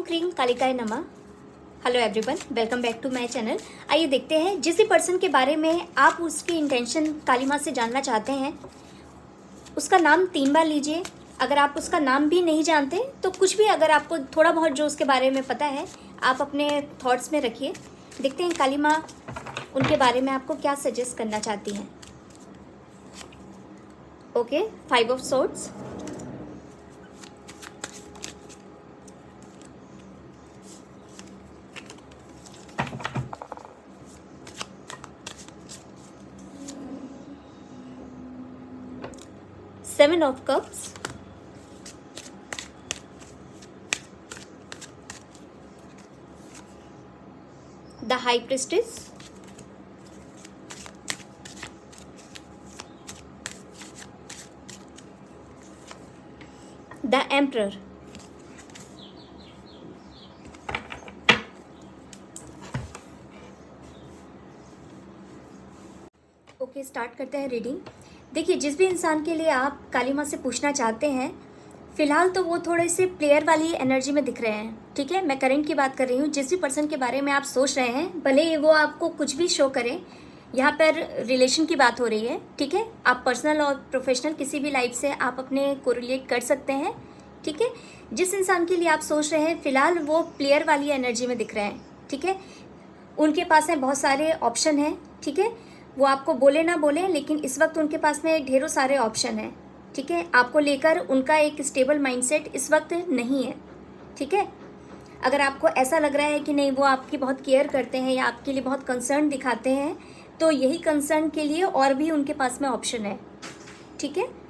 ओम क्रीम कालिकाय नमः। Hello everyone, welcome back to my channel. आइए देखते हैं जिस भी पर्सन के बारे में आप उसकी इंटेंशन काली माँ से जानना चाहते हैं, उसका नाम 3 बार लीजिए। अगर आप उसका नाम भी नहीं जानते तो कुछ भी, अगर आपको थोड़ा बहुत जो उसके बारे में पता है, आप अपने थॉट्स में रखिए। देखते हैं काली माँ उनके बारे में आपको क्या सजेस्ट करना चाहती हैं। Okay, 5 of swords, Seven of Cups, the High Priestess, the Emperor, okay start करते हैं रीडिंग। देखिए, जिस भी इंसान के लिए आप काली माँ से पूछना चाहते हैं, फिलहाल तो वो थोड़े से प्लेयर वाली एनर्जी में दिख रहे हैं। ठीक है, मैं करंट की बात कर रही हूँ। जिस भी पर्सन के बारे में आप सोच रहे हैं, भले ही वो आपको कुछ भी शो करें, यहाँ पर रिलेशन की बात हो रही है। ठीक है, आप पर्सनल और प्रोफेशनल किसी भी लाइफ से आप अपने कोरिलेट कर सकते हैं। ठीक है, जिस इंसान के लिए आप सोच रहे हैं, फिलहाल वो प्लेयर वाली एनर्जी में दिख रहे हैं। ठीक है, उनके पास में बहुत सारे ऑप्शन हैं। ठीक है, वो आपको बोले ना बोले, लेकिन इस वक्त उनके पास में ढेरों सारे ऑप्शन हैं। ठीक है, आपको लेकर उनका एक स्टेबल माइंडसेट इस वक्त नहीं है। ठीक है, अगर आपको ऐसा लग रहा है कि नहीं, वो आपकी बहुत केयर करते हैं या आपके लिए बहुत कंसर्न दिखाते हैं, तो यही कंसर्न के लिए और भी उनके पास में ऑप्शन है। ठीक है,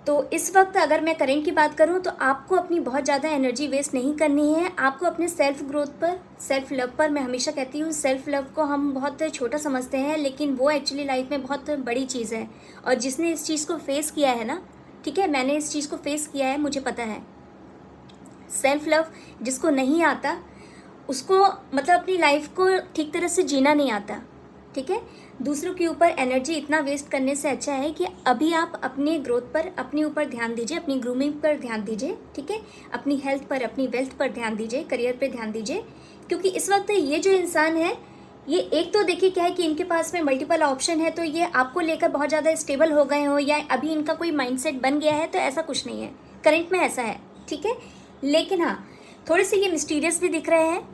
तो इस वक्त अगर मैं करेंट की बात करूं, तो आपको अपनी बहुत ज़्यादा एनर्जी वेस्ट नहीं करनी है। आपको अपने सेल्फ ग्रोथ पर, सेल्फ लव पर, मैं हमेशा कहती हूँ सेल्फ लव को हम बहुत छोटा समझते हैं, लेकिन वो एक्चुअली लाइफ में बहुत बड़ी चीज़ है। और जिसने इस चीज़ को फेस किया है ना, ठीक है, मैंने इस चीज़ को फेस किया है, मुझे पता है। सेल्फ लव जिसको नहीं आता, उसको मतलब अपनी लाइफ को ठीक तरह से जीना नहीं आता। ठीक है, दूसरों के ऊपर एनर्जी इतना वेस्ट करने से अच्छा है कि अभी आप अपने ग्रोथ पर, अपने ऊपर ध्यान दीजिए, अपनी ग्रूमिंग पर ध्यान दीजिए। ठीक है, अपनी हेल्थ पर, अपनी वेल्थ पर ध्यान दीजिए, करियर पर ध्यान दीजिए। क्योंकि इस वक्त ये जो इंसान है, ये एक तो देखिए क्या है कि इनके पास में मल्टीपल ऑप्शन है, तो ये आपको लेकर बहुत ज़्यादा स्टेबल हो गए हो या अभी इनका कोई माइंडसेट बन गया है, तो ऐसा कुछ नहीं है। करंट में ऐसा है। ठीक है, लेकिन हाँ, थोड़े से ये मिस्टीरियस भी दिख रहे हैं।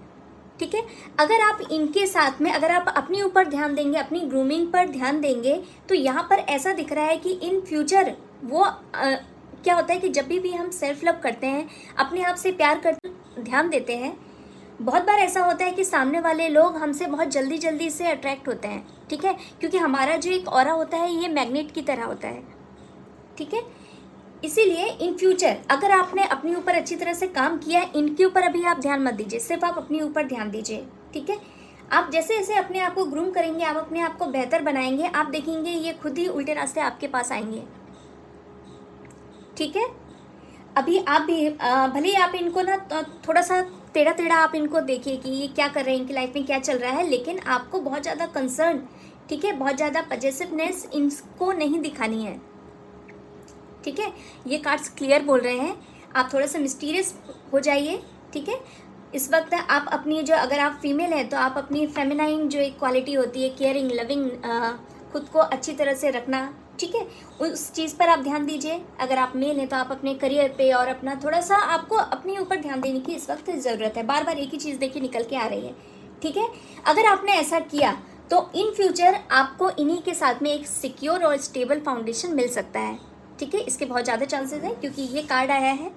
ठीक है, अगर आप इनके साथ में, अगर आप अपने ऊपर ध्यान देंगे, अपनी ग्रूमिंग पर ध्यान देंगे, तो यहाँ पर ऐसा दिख रहा है कि इन फ्यूचर वो क्या होता है कि जब भी हम सेल्फ लव करते हैं, अपने आप से प्यार करते, ध्यान देते हैं, बहुत बार ऐसा होता है कि सामने वाले लोग हमसे बहुत जल्दी जल्दी से अट्रैक्ट होते हैं। ठीक है, क्योंकि हमारा जो एक ऑरा होता है, ये मैग्नेट की तरह होता है। ठीक है, इसीलिए इन फ्यूचर अगर आपने अपने ऊपर अच्छी तरह से काम किया है, इनके ऊपर अभी आप ध्यान मत दीजिए, सिर्फ आप अपने ऊपर ध्यान दीजिए। ठीक है, आप जैसे जैसे अपने आप को ग्रूम करेंगे, आप अपने आप को बेहतर बनाएंगे, आप देखेंगे ये खुद ही उल्टे रास्ते आपके पास आएंगे। ठीक है, अभी आप भी भले ही आप इनको ना थोड़ा सा टेढ़ा टेढ़ा आप इनको देखिए कि ये क्या कर रहे हैं, इनकी लाइफ में क्या चल रहा है, लेकिन आपको बहुत ज़्यादा कंसर्न, ठीक है, बहुत ज़्यादा पॉजिटिवनेस इनको नहीं दिखानी है। ठीक है, ये कार्ड्स क्लियर बोल रहे हैं, आप थोड़ा सा मिस्टीरियस हो जाइए। ठीक है, इस वक्त आप अपनी जो, अगर आप फीमेल हैं तो आप अपनी फेमिनाइन जो एक क्वालिटी होती है, केयरिंग, लविंग, खुद को अच्छी तरह से रखना, ठीक है, उस चीज़ पर आप ध्यान दीजिए। अगर आप मेल हैं तो आप अपने करियर पे और अपना थोड़ा सा आपको अपने ऊपर ध्यान देने की इस वक्त ज़रूरत है। बार बार एक ही चीज़ देखिए निकल के आ रही है। ठीक है, अगर आपने ऐसा किया तो इन फ्यूचर आपको इन्हीं के साथ में एक सिक्योर और स्टेबल फाउंडेशन मिल सकता है। ठीक है, इसके बहुत ज़्यादा चांसेस हैं, क्योंकि ये कार्ड आया है,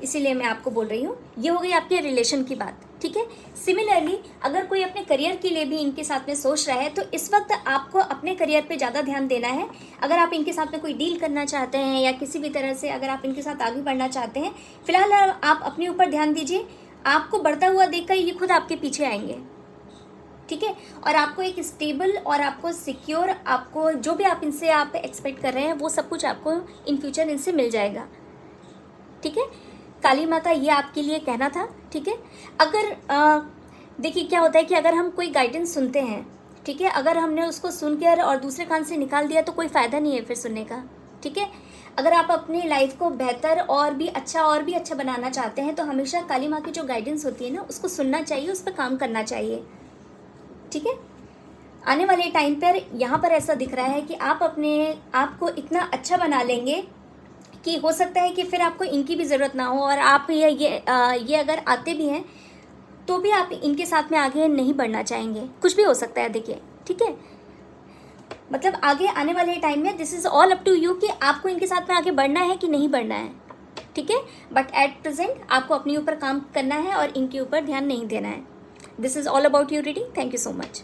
इसीलिए मैं आपको बोल रही हूँ। ये हो गई आपके रिलेशन की बात। ठीक है, सिमिलरली अगर कोई अपने करियर के लिए भी इनके साथ में सोच रहा है, तो इस वक्त आपको अपने करियर पे ज़्यादा ध्यान देना है। अगर आप इनके साथ में कोई डील करना चाहते हैं या किसी भी तरह से अगर आप इनके साथ आगे बढ़ना चाहते हैं, फिलहाल आप अपने ऊपर ध्यान दीजिए। आपको बढ़ता हुआ देखकर ये खुद आपके पीछे आएंगे। ठीक है, और आपको एक स्टेबल और आपको सिक्योर, आपको जो भी आप इनसे आप एक्सपेक्ट कर रहे हैं, वो सब कुछ आपको इन फ्यूचर इनसे मिल जाएगा। ठीक है, काली माता ये आपके लिए कहना था। ठीक है, अगर देखिए क्या होता है कि अगर हम कोई गाइडेंस सुनते हैं, ठीक है, अगर हमने उसको सुनकर और दूसरे कान से निकाल दिया तो कोई फ़ायदा नहीं है फिर सुनने का। ठीक है, अगर आप अपनी लाइफ को बेहतर और भी अच्छा बनाना चाहते हैं तो हमेशा काली माँ की जो गाइडेंस होती है ना, उसको सुनना चाहिए, उस पर काम करना चाहिए। ठीक है, आने वाले टाइम पर यहाँ पर ऐसा दिख रहा है कि आप अपने आप को इतना अच्छा बना लेंगे कि हो सकता है कि फिर आपको इनकी भी ज़रूरत ना हो, और आप ये अगर आते भी हैं तो भी आप इनके साथ में आगे नहीं बढ़ना चाहेंगे, कुछ भी हो सकता है। देखिए, ठीक है, मतलब आगे आने वाले टाइम में this is all up to you कि आपको इनके साथ में आगे बढ़ना है कि नहीं बढ़ना है। ठीक है, बट एट प्रेजेंट आपको अपने ऊपर काम करना है और इनके ऊपर ध्यान नहीं देना है। This is all about your reading. Thank you so much.